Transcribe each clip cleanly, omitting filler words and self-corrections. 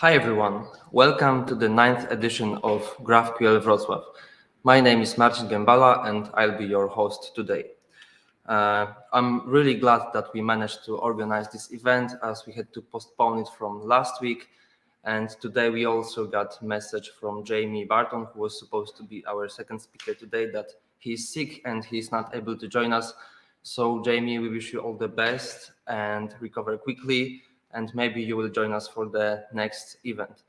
Hi everyone, welcome to the 9th edition of GraphQL Wrocław. My name is Maciej Gębala and I'll be your host today. I'm really glad that we managed to organize this event as we had to postpone it from last week. And today we also got a message from Jamie Barton, who was supposed to be our second speaker today, that he's sick and he's not able to join us. So Jamie, we wish you all the best and recover quickly, and maybe you will join us for the next event.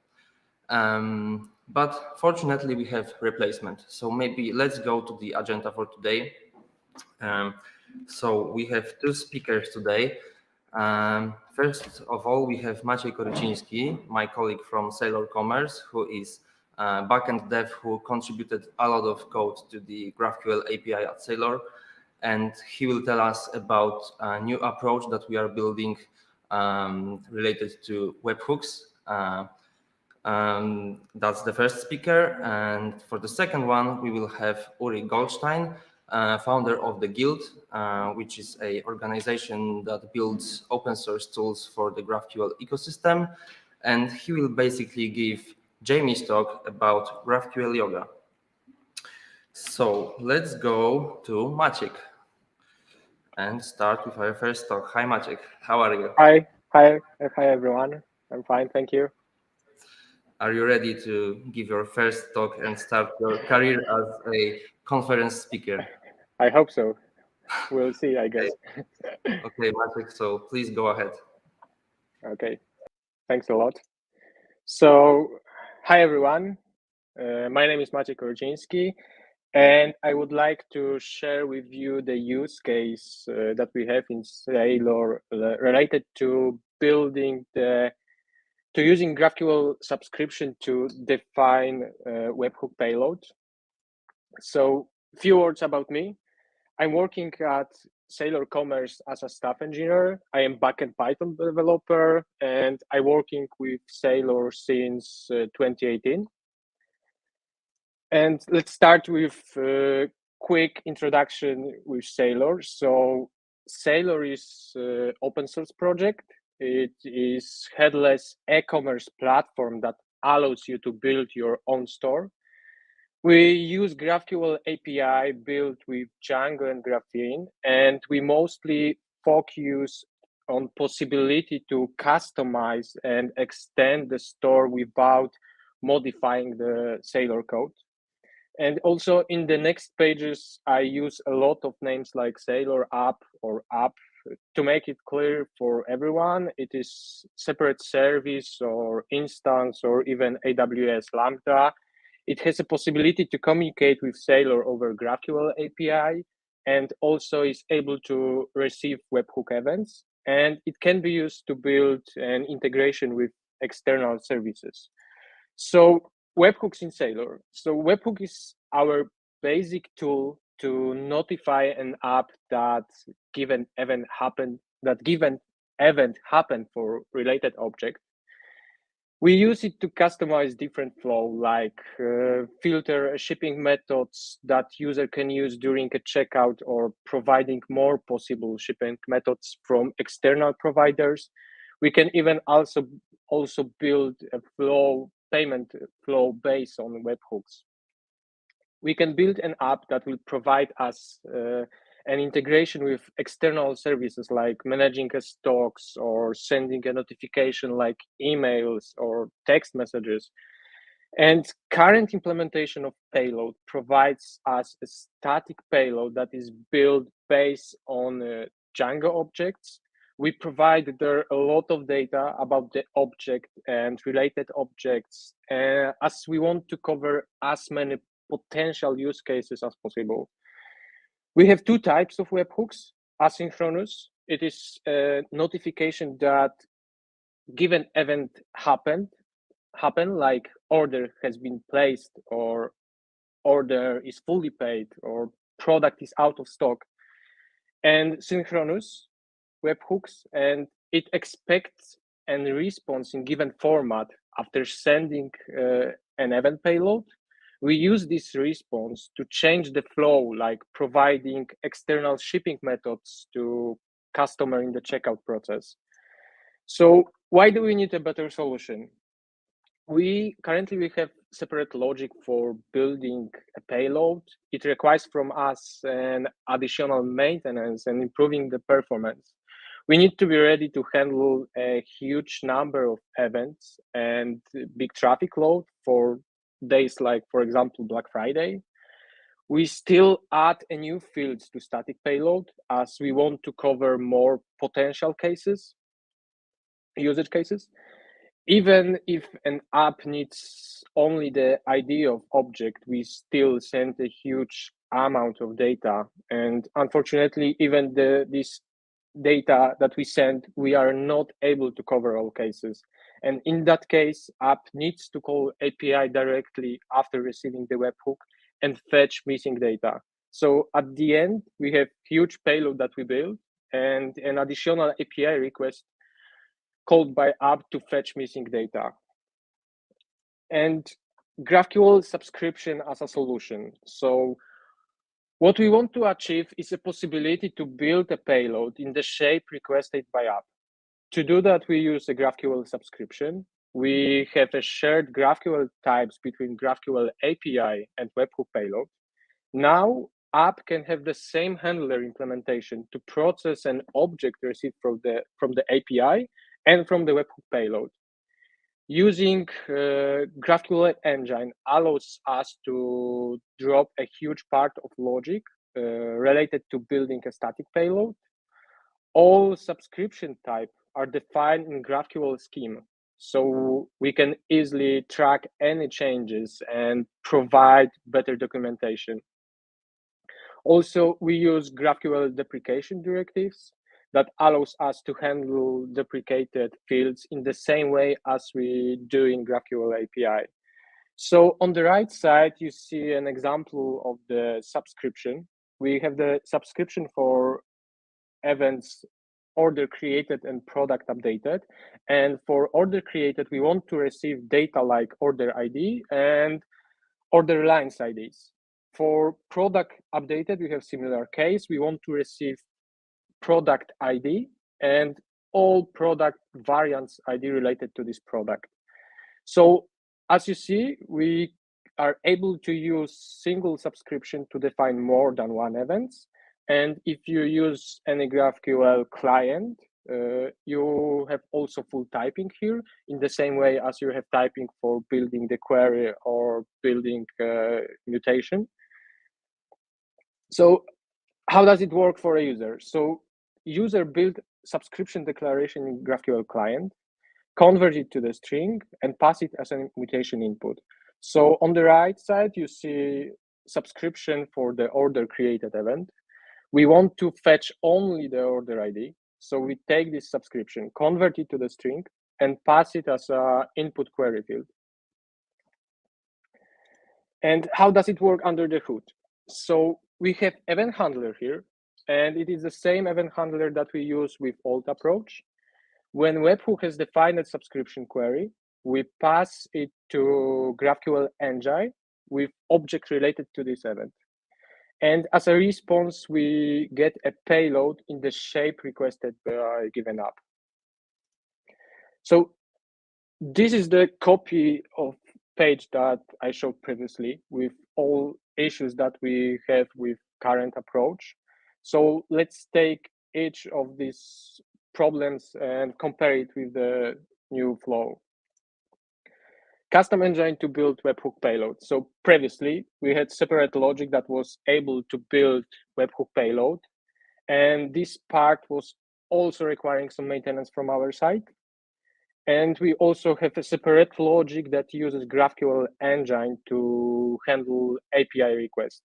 But fortunately we have replacement. So maybe let's go to the agenda for today. So we have two speakers today. First of all, we have Maciej Koryciński, my colleague from Saleor Commerce, who is backend dev who contributed a lot of code to the GraphQL API at Saleor. And he will tell us about a new approach that we are building related to webhooks. That's the first speaker. And for the second one, we will have Uri Goldstein, founder of the Guild, which is an organization that builds open source tools for the GraphQL ecosystem. And he will basically give Jamie's talk about GraphQL Yoga. So let's go to Maciek and start with our first talk. Hi, Maciek. How are you? Hi, everyone. I'm fine, thank you. Are you ready to give your first talk and start your career as a conference speaker? I hope so. We'll see, I guess. Okay, Maciek, so please go ahead. Okay, thanks a lot. So, hi everyone. My name is Maciej Koryciński, and I would like to share with you the use case that we have in Saleor related to using GraphQL Subscription to define webhook payload. So, few words about me. I'm working at Saleor Commerce as a staff engineer. I am backend Python developer, and I'm working with Saleor since 2018. And let's start with a quick introduction with Saleor. So Saleor is an open source project. It is headless e-commerce platform that allows you to build your own store. We use GraphQL API built with Django and Graphene, and we mostly focus on possibility to customize and extend the store without modifying the Saleor code. And also in the next pages, I use a lot of names like Saleor app or app to make it clear for everyone. It is separate service or instance or even AWS Lambda. It has a possibility to communicate with Saleor over GraphQL API and also is able to receive webhook events. And it can be used to build an integration with external services. So webhooks in Saleor. So webhook is our basic tool to notify an app that given event happened for related object. We use it to customize different flow, like filter shipping methods that user can use during a checkout, or providing more possible shipping methods from external providers. We can even also build a payment flow based on webhooks. We can build an app that will provide us an integration with external services like managing stocks or sending a notification like emails or text messages. And current implementation of payload provides us a static payload that is built based on Django objects. We provide there a lot of data about the object and related objects, as we want to cover as many potential use cases as possible. We have two types of webhooks. Asynchronous, it is a notification that given event happen, like order has been placed or order is fully paid or product is out of stock. And synchronous webhooks, and it expects a response in given format after sending an event payload. We use this response to change the flow, like providing external shipping methods to customer in the checkout process. So why do we need a better solution? Currently we have separate logic for building a payload. It requires from us an additional maintenance and improving the performance. We need to be ready to handle a huge number of events and big traffic load for days like, for example, Black Friday. We still add a new fields to static payload as we want to cover more potential cases, usage cases. Even if an app needs only the ID of object, we still send a huge amount of data. And unfortunately, even this data that we send, we are not able to cover all cases. And in that case, app needs to call API directly after receiving the webhook and fetch missing data. So at the end, we have huge payload that we build and an additional API request called by app to fetch missing data. And GraphQL subscription as a solution. So what we want to achieve is a possibility to build a payload in the shape requested by app. To do that, we use a GraphQL subscription. We have a shared GraphQL types between GraphQL API and webhook payload. Now, app can have the same handler implementation to process an object received from the API and from the webhook payload. Using GraphQL engine allows us to drop a huge part of logic related to building a static payload. All subscription type are defined in GraphQL scheme, so we can easily track any changes and provide better documentation. Also, we use GraphQL deprecation directives that allows us to handle deprecated fields in the same way as we do in GraphQL API. So on the right side, you see an example of the subscription. We have the subscription for events order created and product updated. And for order created, we want to receive data like order ID and order lines IDs. For product updated, we have similar case. We want to receive product ID and all product variants ID related to this product. So as you see, we are able to use single subscription to define more than one events. And if you use any GraphQL client, you have also full typing here in the same way as you have typing for building the query or building mutation. So how does it work for a user? So user build subscription declaration in GraphQL client, convert it to the string and pass it as a mutation input. So on the right side, you see subscription for the order created event. We want to fetch only the order ID. So we take this subscription, convert it to the string and pass it as an input query field. And how does it work under the hood? So we have event handler here, and it is the same event handler that we use with old approach. When webhook has defined a subscription query, we pass it to GraphQL engine with object related to this event. And as a response, we get a payload in the shape requested by given app. So this is the copy of page that I showed previously with all issues that we have with current approach. So let's take each of these problems and compare it with the new flow. Custom engine to build webhook payload. So previously we had separate logic that was able to build webhook payload. And this part was also requiring some maintenance from our side. And we also have a separate logic that uses GraphQL engine to handle API requests.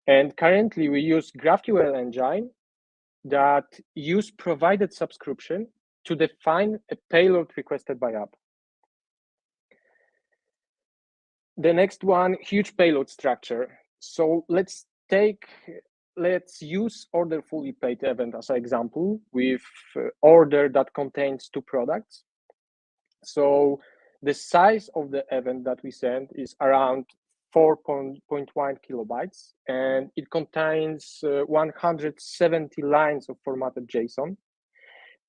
And currently we use GraphQL engine that use provided subscription to define a payload requested by app. The next one, huge payload structure. So let's use order fully paid event as an example with order that contains two products. So the size of the event that we send is around 4.1 kilobytes, and it contains 170 lines of formatted JSON.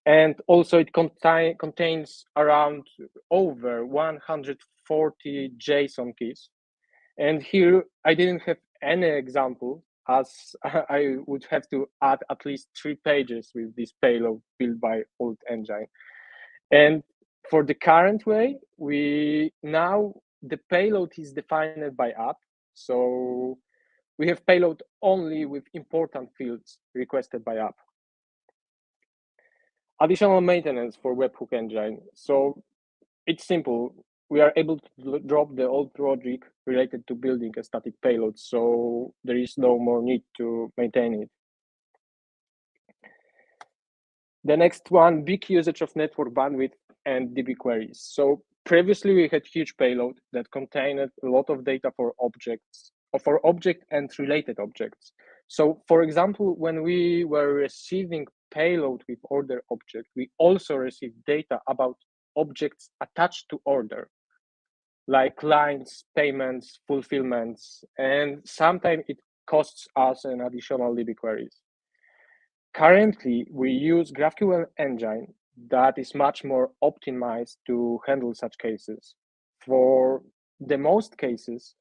And also it contains around over 140 JSON keys. And here I didn't have any example, as I would have to add at least 3 pages with this payload built by old engine. And for the current way, the payload is defined by app. So we have payload only with important fields requested by app. Additional maintenance for webhook engine. So it's simple. We are able to drop the old logic related to building a static payload, so there is no more need to maintain it. The next one, big usage of network bandwidth and DB queries. So previously we had huge payload that contained a lot of data for objects, or for object and related objects. So for example, when we were receiving payload with order object, we also received data about objects attached to order, like lines, payments, fulfillments, and sometimes it costs us an additional DB queries. Currently, we use GraphQL engine that is much more optimized to handle such cases. For the most cases,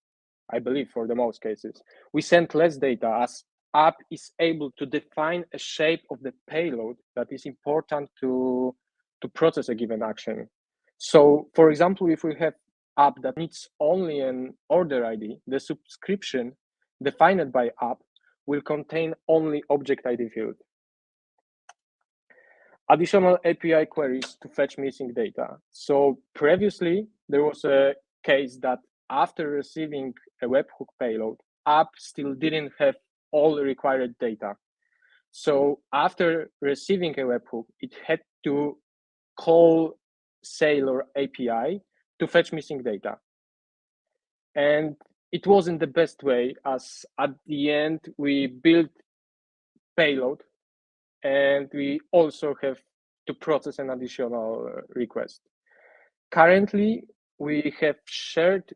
I believe for the most cases, we send less data as app is able to define a shape of the payload that is important to process a given action. So, for example, if we have app that needs only an order ID, the subscription defined by app will contain only object ID field. Additional API queries to fetch missing data. So previously, there was a case that after receiving a webhook payload, app still didn't have all the required data. So after receiving a webhook, it had to call Saleor API to fetch missing data. And it wasn't the best way, as at the end, we built payload and we also have to process an additional request. Currently, we have shared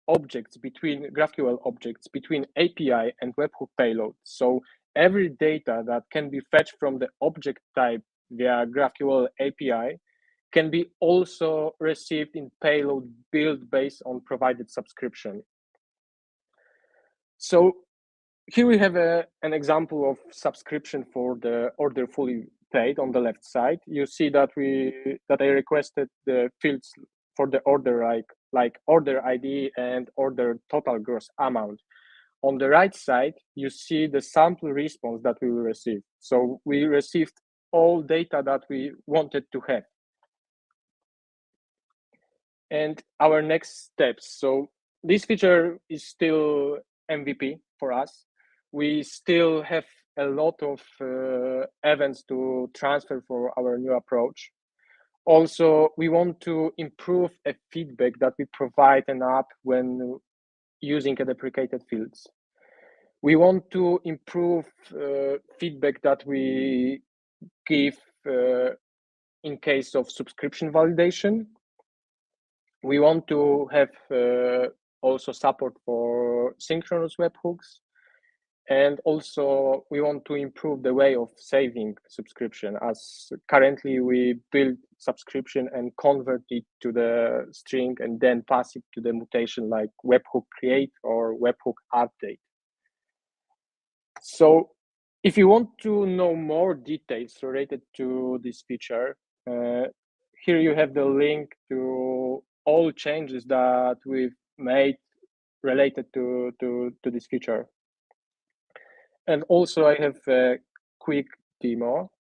objects between GraphQL objects between API and webhook payload. So every data that can be fetched from the object type via GraphQL API can be also received in payload built based on provided subscription. So here we have an example of subscription for the order fully paid on the left side. You see that I requested the fields for the order like order ID and order total gross amount. On the right side, you see the sample response that we will receive. So we received all data that we wanted to have. And our next steps. So this feature is still MVP for us. We still have a lot of events to transfer for our new approach. Also, we want to improve a feedback that we provide an app when using a deprecated fields. We want to improve feedback that we give in case of subscription validation. We want to have also support for synchronous webhooks. And also we want to improve the way of saving subscription, as currently we build subscription and convert it to the string and then pass it to the mutation like webhook create or webhook update. So if you want to know more details related to this feature, here you have the link to all changes that we've made related to this feature. And also I have a quick demo.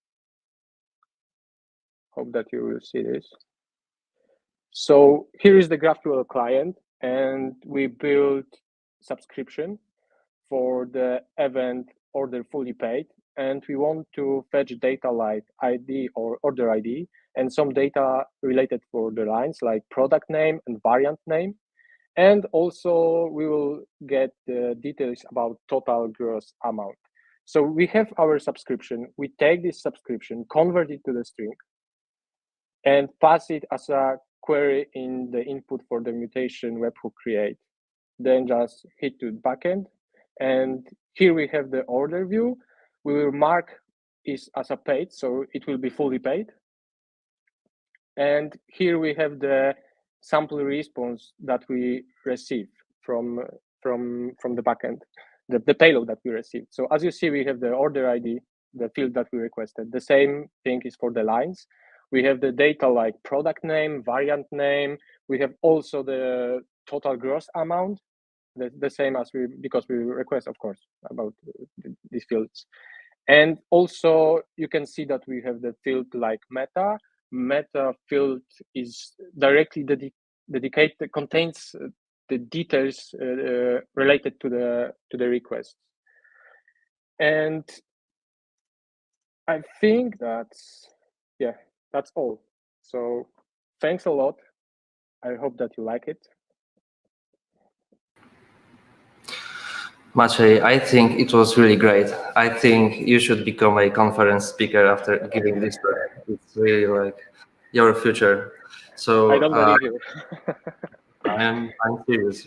Hope that you will see this. So here is the GraphQL client, and we built subscription for the event order fully paid. And we want to fetch data like ID or order ID and some data related for the lines like product name and variant name. And also we will get the details about total gross amount. So we have our subscription. We take this subscription, convert it to the string, and pass it as a query in the input for the mutation webhook create. Then just hit to backend. And here we have the order view. We will mark is as a paid, so it will be fully paid. And here we have the sample response that we receive from the backend, the payload that we received. So as you see, we have the order ID, the field that we requested. The same thing is for the lines. We have the data like product name, variant name. We have also the total gross amount, the same as because we request, of course, about these fields. And also you can see that we have the field like meta. Meta field is directly dedicated, contains the details related to the request. And I think that's all. So thanks a lot. I hope that you like it. Maciej, I think it was really great. I think you should become a conference speaker after giving this talk. It's really like your future. So I don't believe you. I'm serious.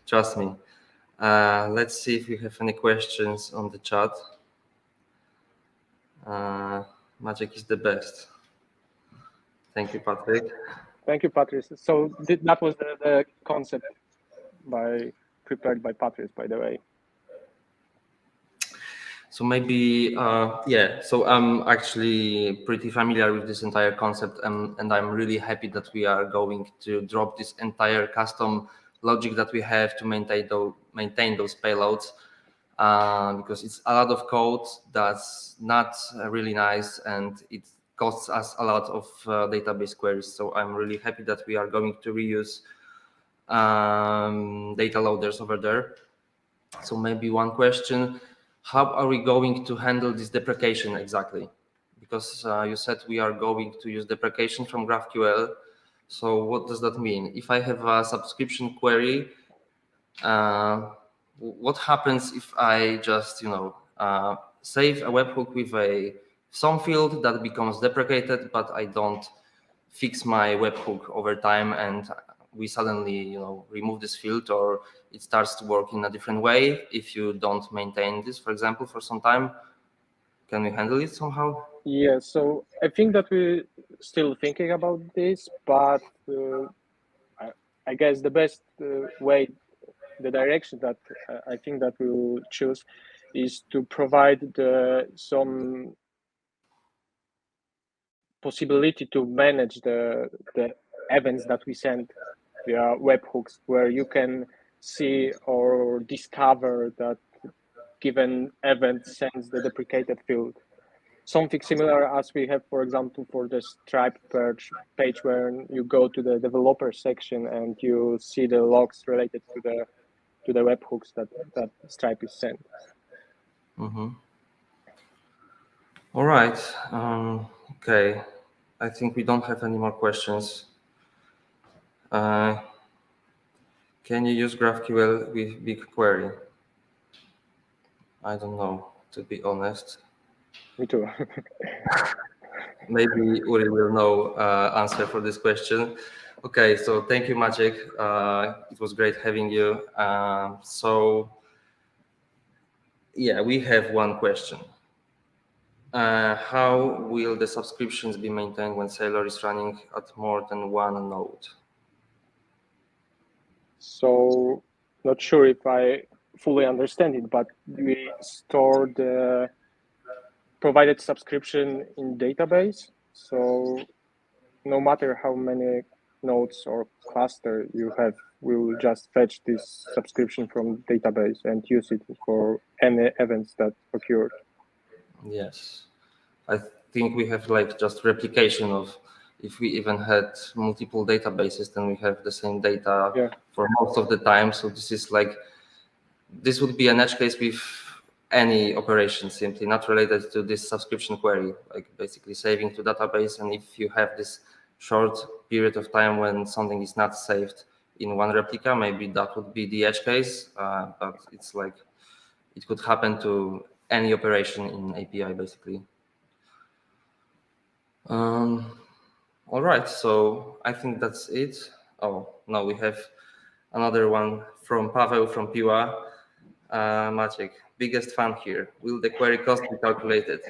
Trust me. Let's see if we have any questions on the chat. Maciej is the best. Thank you, Patrick. Thank you, Patrice. So that was the concept prepared by Patrice, by the way. So maybe, so I'm actually pretty familiar with this entire concept, and I'm really happy that we are going to drop this entire custom logic that we have to maintain those payloads, because it's a lot of code that's not really nice, and it costs us a lot of database queries. So I'm really happy that we are going to reuse data loaders over there. So maybe one question. How are we going to handle this deprecation exactly? Because you said we are going to use deprecation from GraphQL. So what does that mean? If I have a subscription query, what happens if I just save a webhook with some field that becomes deprecated, but I don't fix my webhook over time, and we suddenly remove this field, or it starts to work in a different way if you don't maintain this, for example, for some time? Can we handle it somehow? Yeah, so I think that we're still thinking about this, but I guess the best way, the direction that I think that we will choose is to provide some possibility to manage the events that we send via webhooks, where you can see or discover that given event sends the deprecated field. Something similar as we have, for example, for the Stripe page, where you go to the developer section and you see the logs related to the webhooks that Stripe is sent. Mm-hmm. All right. Okay. I think we don't have any more questions. Can you use GraphQL with BigQuery? I don't know, to be honest. Me too. Maybe Uri will know answer for this question. Okay, so thank you, Maciej. It was great having you. So yeah, we have one question. How will the subscriptions be maintained when Saleor is running at more than one node? So not sure if I fully understand it, but we store the provided subscription in database. So no matter how many nodes or cluster you have, we will just fetch this subscription from database and use it for any events that occurred. Yes, I think we have like just replication of, if we even had multiple databases, then we have the same data for most of the time. So this would be an edge case with any operation, simply not related to this subscription query, like basically saving to database. And if you have this short period of time when something is not saved in one replica, maybe that would be the edge case, but it's like it could happen to any operation in API, basically. All right, so I think that's it. Oh, no, we have another one from Paweł from Piła. Maciej, biggest fan here. Will the query cost be calculated?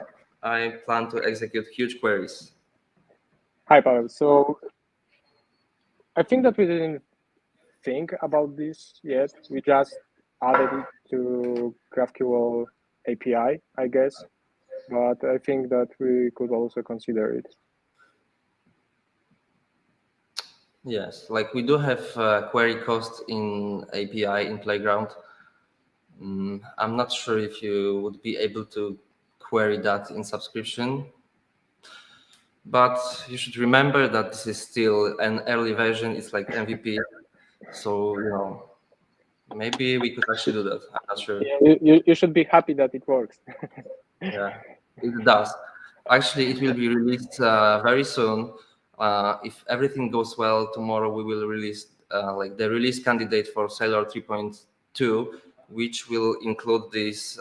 I plan to execute huge queries. Hi, Pavel. So I think that we didn't think about this yet. We just added it to GraphQL API, I guess. But I think that we could also consider it. Yes, like we do have query cost in API in Playground. I'm not sure if you would be able to query that in subscription, but you should remember that this is still an early version. It's like MVP, so maybe we could actually do that. I'm not sure. You should be happy that it works. Yeah, it does. Actually, it will be released very soon. If everything goes well, tomorrow we will release like the release candidate for Saleor 3.2, which will include this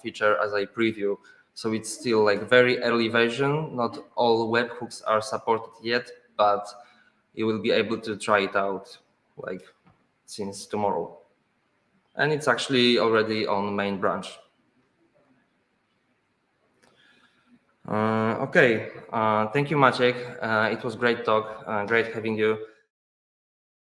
feature as a preview. So it's still like very early version. Not all webhooks are supported yet, but you will be able to try it out like since tomorrow. And it's actually already on main branch. Okay, thank you, Maciej. It was great talk, great having you.